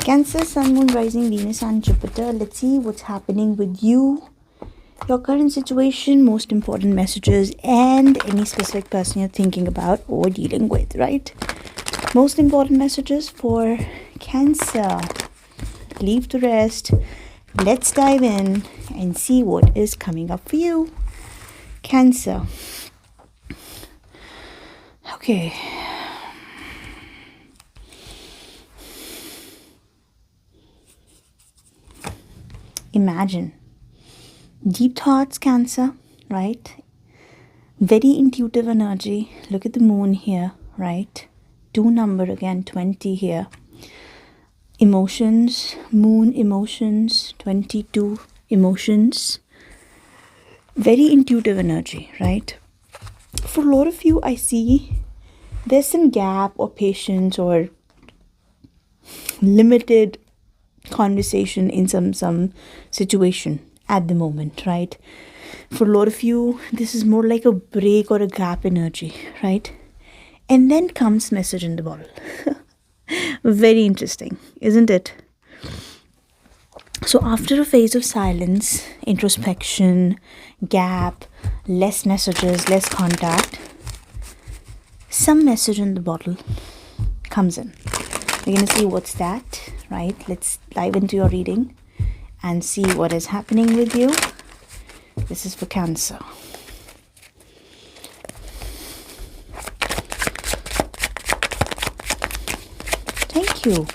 Cancer, Sun, Moon, Rising, Venus and Jupiter. Let's see what's happening with you, your current situation, most important messages, and any specific person you're thinking about or dealing with, right? Most important messages for Cancer. Leave the rest. Let's dive in and see what is coming up for you, Cancer. Okay. Imagine. Deep thoughts, Cancer, right? Very intuitive energy. Look at the moon here, right? 2 number again, 20 here. Emotions, moon emotions, 22 emotions. Very intuitive energy, right? For a lot of you, I see there's some gap or patience or limited conversation in some situation at the moment, right? For a lot of you, this is more like a break or a gap energy, right? And then comes message in the bottle. Very interesting, isn't it? So after a phase of silence, introspection, gap, less messages, less contact, some message in the bottle comes in. We're going to see what's that, right? Let's dive into your reading and see what is happening with you. This is for Cancer. Thank you.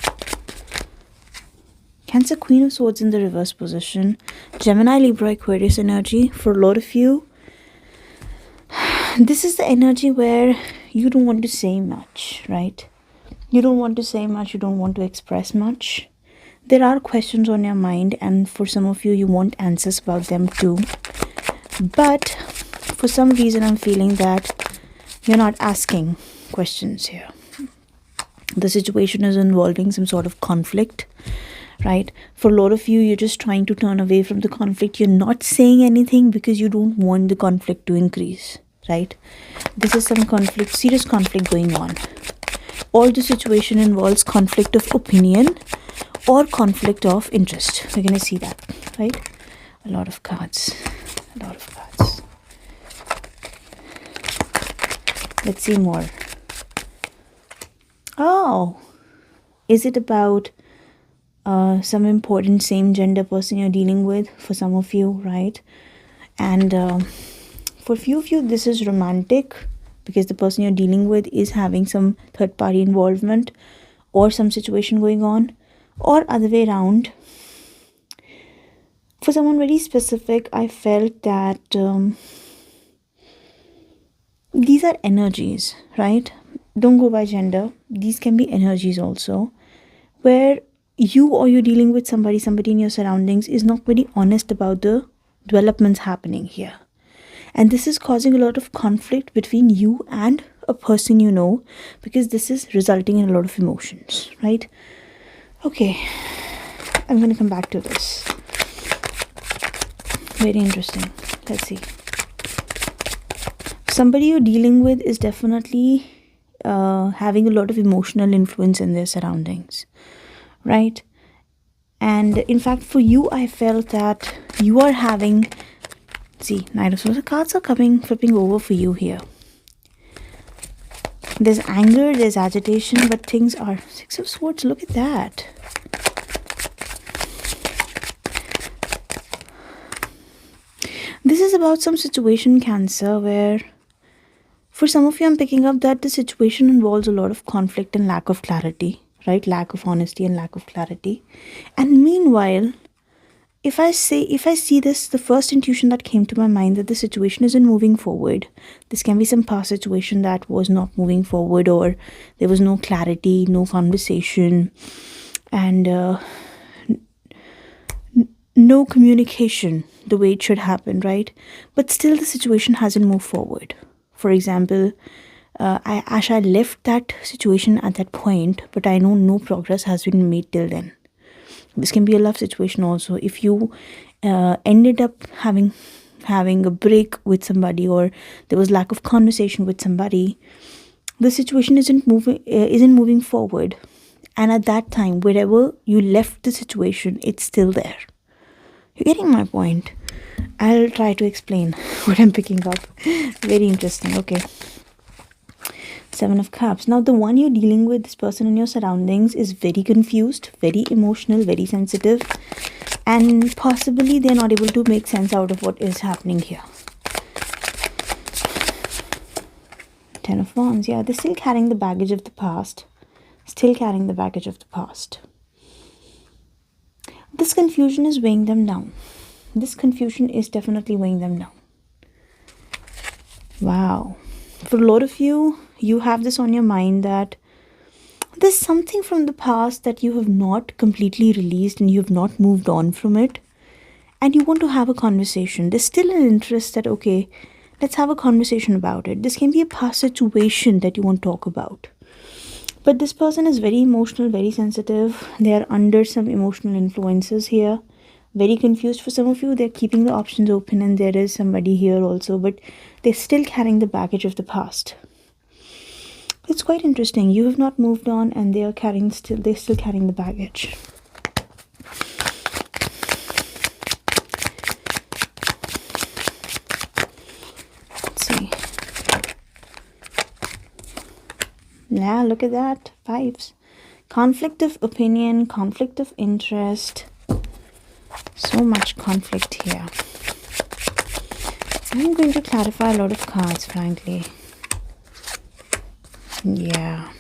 Cancer, Queen of Swords in the reverse position. Gemini, Libra, Aquarius energy. For a lot of you, this is the energy where you don't want to say much, right? You don't want to say much. You don't want to express much. There are questions on your mind, and for some of you, you want answers about them too. But for some reason, I'm feeling that you're not asking questions here. The situation is involving some sort of conflict, right? For a lot of you, you're just trying to turn away from the conflict. You're not saying anything because you don't want the conflict to increase, right? This is some conflict, serious conflict going on. Or the situation involves conflict of opinion or conflict of interest. We're going to see that, right? A lot of cards. A lot of cards. Let's see more. Oh, is it about some important same gender person you're dealing with for some of you, right? And for a few of you, this is romantic because the person you're dealing with is having some third party involvement or some situation going on, or other way around. For someone very specific, I felt that these are energies, right? Don't go by gender. These can be energies also, where you or you're dealing with somebody in your surroundings is not very honest about the developments happening here. And this is causing a lot of conflict between you and a person you know, because this is resulting in a lot of emotions, right? Okay, I'm going to come back to this. Very interesting. Let's see. Somebody you're dealing with is definitely having a lot of emotional influence in their surroundings, right? And in fact, for you, I felt that you are having... See, Knight of Swords, the cards are flipping over for you here. There's anger, there's agitation, but things are... 6 of Swords, look at that. This is about some situation, Cancer, where for some of you, I'm picking up that the situation involves a lot of conflict and lack of clarity, right? Lack of honesty and lack of clarity. And meanwhile, if I see this, the first intuition that came to my mind that the situation isn't moving forward. This can be some past situation that was not moving forward, or there was no clarity, no conversation, and no communication the way it should happen, right? But still the situation hasn't moved forward. For example, I left that situation at that point, but I know no progress has been made till then. This can be a love situation also. If you ended up having a break with somebody, or there was lack of conversation with somebody, the situation isn't moving forward, And at that time, wherever you left the situation, it's still there. You're getting my point? I'll try to explain what I'm picking up. Very interesting. Okay. Seven of Cups. Now, the one you're dealing with, this person in your surroundings, is very confused, very emotional, very sensitive, and possibly they're not able to make sense out of what is happening here. Ten of Wands. Yeah, they're still carrying the baggage of the past. Still carrying the baggage of the past. This confusion is weighing them down. This confusion is definitely weighing them down. Wow. For a lot of you, you have this on your mind that there's something from the past that you have not completely released and you have not moved on from it. And you want to have a conversation. There's still an interest that, okay, let's have a conversation about it. This can be a past situation that you want to talk about. But this person is very emotional, very sensitive. They are under some emotional influences here. Very confused. For some of you, they're keeping the options open and there is somebody here also. But they're still carrying the baggage of the past. It's quite interesting. You have not moved on and they're still carrying the baggage. Let's see. Yeah, look at that. Fives. Conflict of opinion, conflict of interest. So much conflict here. I'm going to clarify a lot of cards, frankly. Yeah.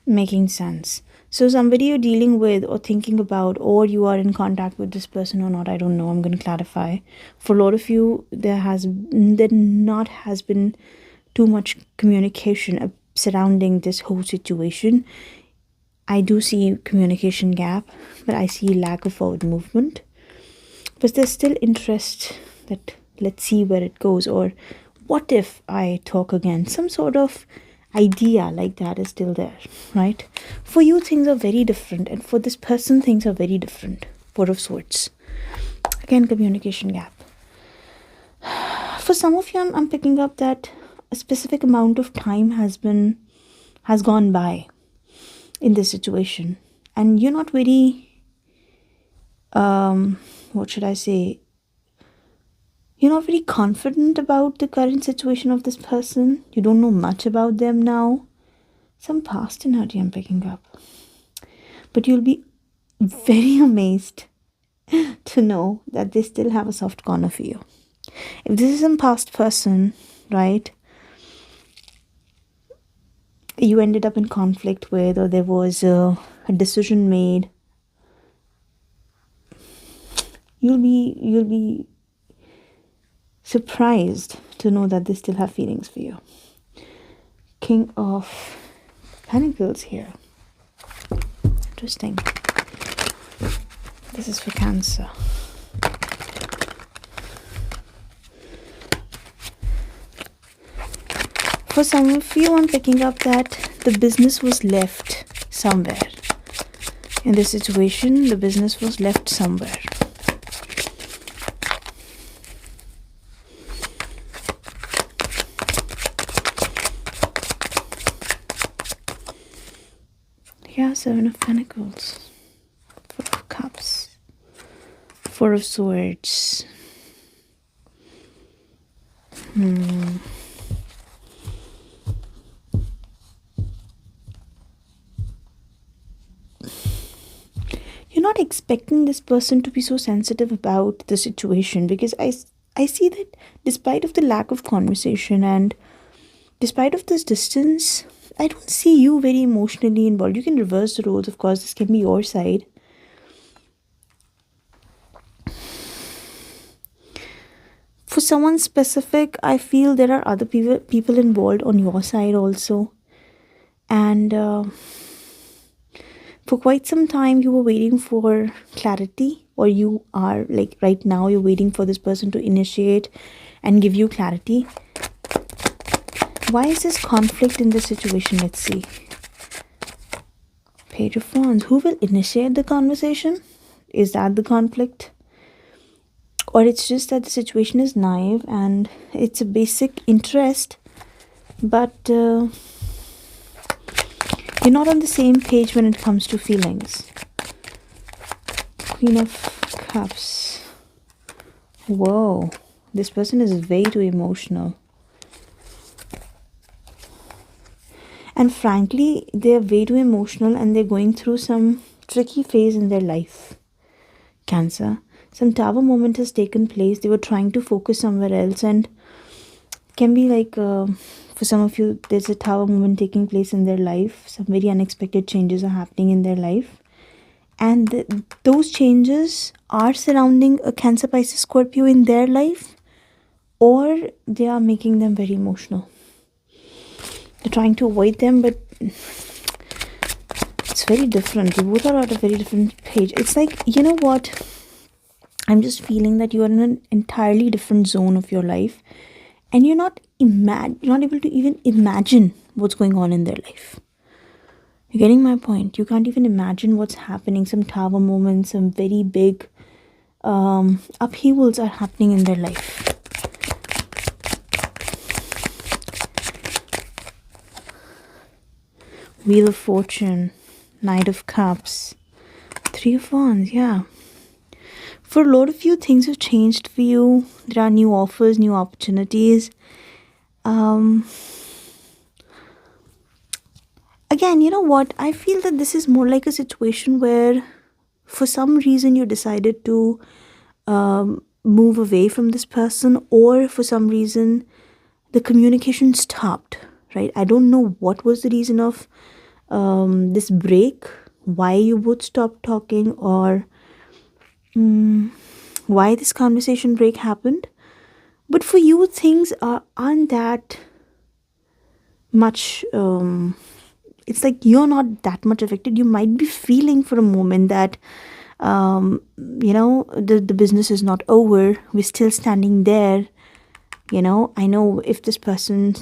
Making sense. So somebody you're dealing with or thinking about, or you are in contact with this person or not, I don't know. I'm going to clarify. For a lot of you, there has been too much communication surrounding this whole situation. I do see communication gap, but I see lack of forward movement. But there's still interest that let's see where it goes, or what if I talk again? Some sort of idea like that is still there, right? For you, things are very different, and for this person, things are very different. Four of Swords. Again, communication gap. For some of you, I'm picking up that a specific amount of time has gone by in this situation, and you're not very what should I say, you're not very confident about the current situation of this person. You don't know much about them now. Some past energy I'm picking up, but you'll be very amazed to know that they still have a soft corner for you. If this is some past person, right, you ended up in conflict with, or there was a decision made, you'll be surprised to know that they still have feelings for you. King of Pentacles here. Interesting. This is for Cancer. For some of you, I'm picking up that the business was left somewhere. In this situation, the business was left somewhere. Yeah, Seven of Pentacles. Four of Cups. Four of Swords. You're not expecting this person to be so sensitive about the situation, because I see that despite of the lack of conversation and despite of this distance, I don't see you very emotionally involved. You can reverse the roles, of course. This can be your side. For someone specific, I feel there are other people involved on your side also. And for quite some time, you were waiting for clarity, or you are, like right now, you're waiting for this person to initiate and give you clarity. Why is this conflict in this situation? Let's see. Page of Wands. Who will initiate the conversation? Is that the conflict? Or it's just that the situation is naive and it's a basic interest, but You're not on the same page when it comes to feelings. Queen of Cups. Whoa, this person is way too emotional. And frankly, they're way too emotional and they're going through some tricky phase in their life. Cancer. Some tower moment has taken place. They were trying to focus somewhere else, and can be like, for some of you, there's a tower moment taking place in their life. Some very unexpected changes are happening in their life. And those changes are surrounding a Cancer, Pisces, Scorpio in their life, or they are making them very emotional. They're trying to avoid them, but it's very different. You both are at a very different page. It's like, you know what? I'm just feeling that you are in an entirely different zone of your life, and you're not able to even imagine what's going on in their life. You're getting my point? You can't even imagine what's happening. Some tower moments, some very big upheavals are happening in their life. Wheel of Fortune, Knight of Cups, Three of Wands, yeah. For a lot of you, things have changed for you. There are new offers, new opportunities. Again, you know what? I feel that this is more like a situation where for some reason you decided to move away from this person, or for some reason the communication stopped, right? I don't know what was the reason of this break, why you both stopped talking, or why this conversation break happened. But for you, things aren't that much, it's like you're not that much affected. You might be feeling for a moment that the business is not over, we're still standing there. I know if this person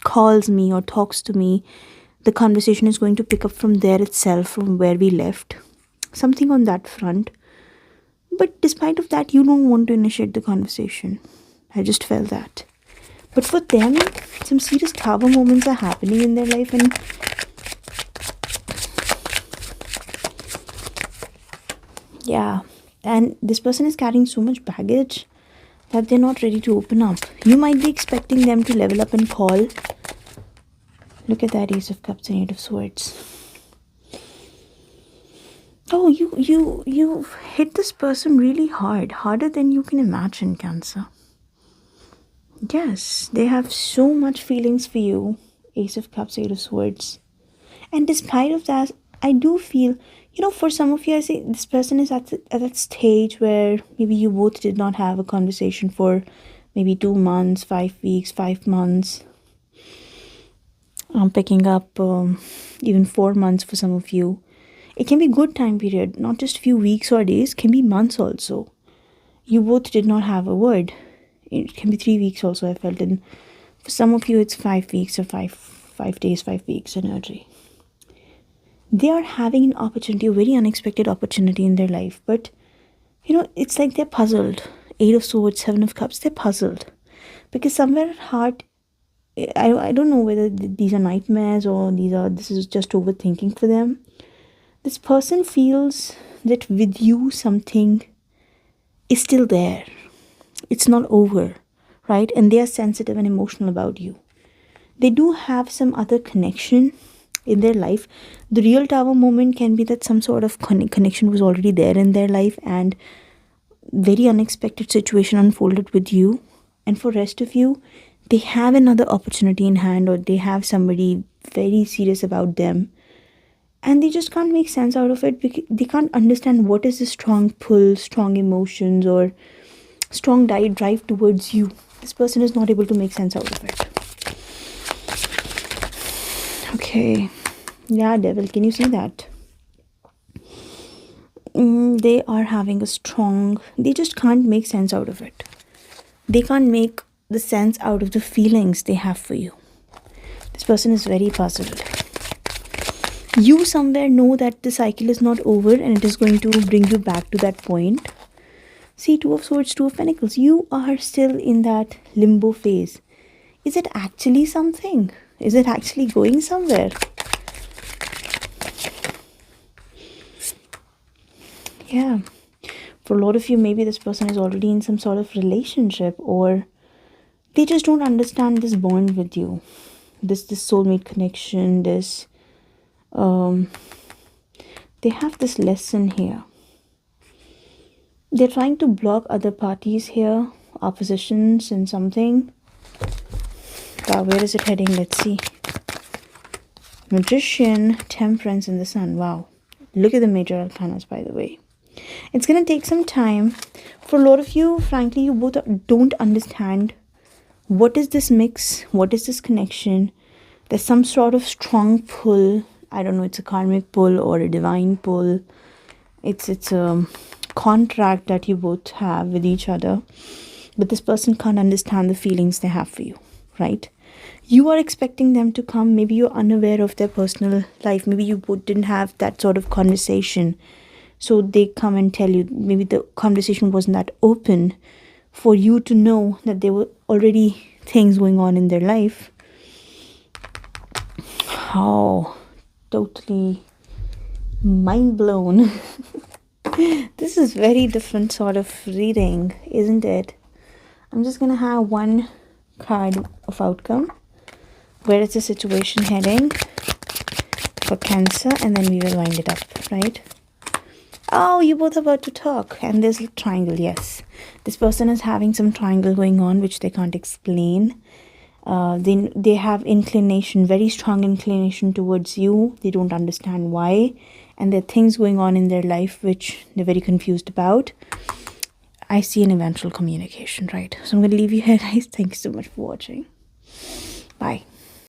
calls me or talks to me, the conversation is going to pick up from there itself, from where we left, something on that front. But despite of that, you don't want to initiate the conversation. I just felt that. But for them, some serious tower moments are happening in their life, and yeah, and this person is carrying so much baggage that they're not ready to open up. You might be expecting them to level up and call. Look at that, Ace of Cups and Eight of Swords. Oh, you hit this person really hard, harder than you can imagine, Cancer. Yes, they have so much feelings for you, Ace of Cups, Eight of Swords. And despite of that, I do feel, for some of you, I say this person is at that stage where maybe you both did not have a conversation for maybe 2 months, 5 weeks, 5 months. I'm picking up even 4 months for some of you. It can be a good time period, not just few weeks or days, can be months also. You both did not have a word. It can be 3 weeks also, I felt. And for some of you, it's 5 weeks or 5 days, 5 weeks energy. They are having an opportunity, a very unexpected opportunity in their life. But, it's like they're puzzled. Eight of Swords, Seven of Cups, they're puzzled. Because somewhere at heart, I don't know whether these are nightmares or this is just overthinking for them. This person feels that with you, something is still there. It's not over, right? And they are sensitive and emotional about you. They do have some other connection in their life. The real tower moment can be that some sort of connection was already there in their life, and very unexpected situation unfolded with you. And for rest of you, they have another opportunity in hand, or they have somebody very serious about them, and they just can't make sense out of it. Because they can't understand what is the strong pull, strong emotions, or strong drive towards you. This person is not able to make sense out of it. Okay. Yeah, Devil, can you see that? They are having they just can't make sense out of it. They can't make the sense out of the feelings they have for you. This person is very puzzled. You somewhere know that the cycle is not over and it is going to bring you back to that point. See, Two of Swords, Two of Pentacles. You are still in that limbo phase. Is it actually something? Is it actually going somewhere? Yeah. For a lot of you, maybe this person is already in some sort of relationship, or they just don't understand this bond with you. This soulmate connection, this they have this lesson here. They're trying to block other parties here, oppositions and something. Wow, where is it heading? Let's see. Magician, Temperance, and the Sun. Wow. Look at the major arcanas, by the way. It's going to take some time. For a lot of you, frankly, you both don't understand what is this mix, what is this connection. There's some sort of strong pull. I don't know, it's a karmic pull or a divine pull. It's a contract that you both have with each other. But this person can't understand the feelings they have for you, right? You are expecting them to come. Maybe you're unaware of their personal life. Maybe you both didn't have that sort of conversation. So they come and tell you. Maybe the conversation wasn't that open for you to know that there were already things going on in their life. Oh, totally mind blown. This is very different sort of reading, isn't it? I'm just going to have one card of outcome. Where is the situation heading for Cancer? And then we will wind it up, right? Oh, you both are about to talk. And there's a triangle, yes. This person is having some triangle going on, which they can't explain. They have inclination, very strong inclination towards you. They don't understand why. And there are things going on in their life which they're very confused about. I see an eventual communication, right? So I'm going to leave you here, guys. Thank you so much for watching. Bye.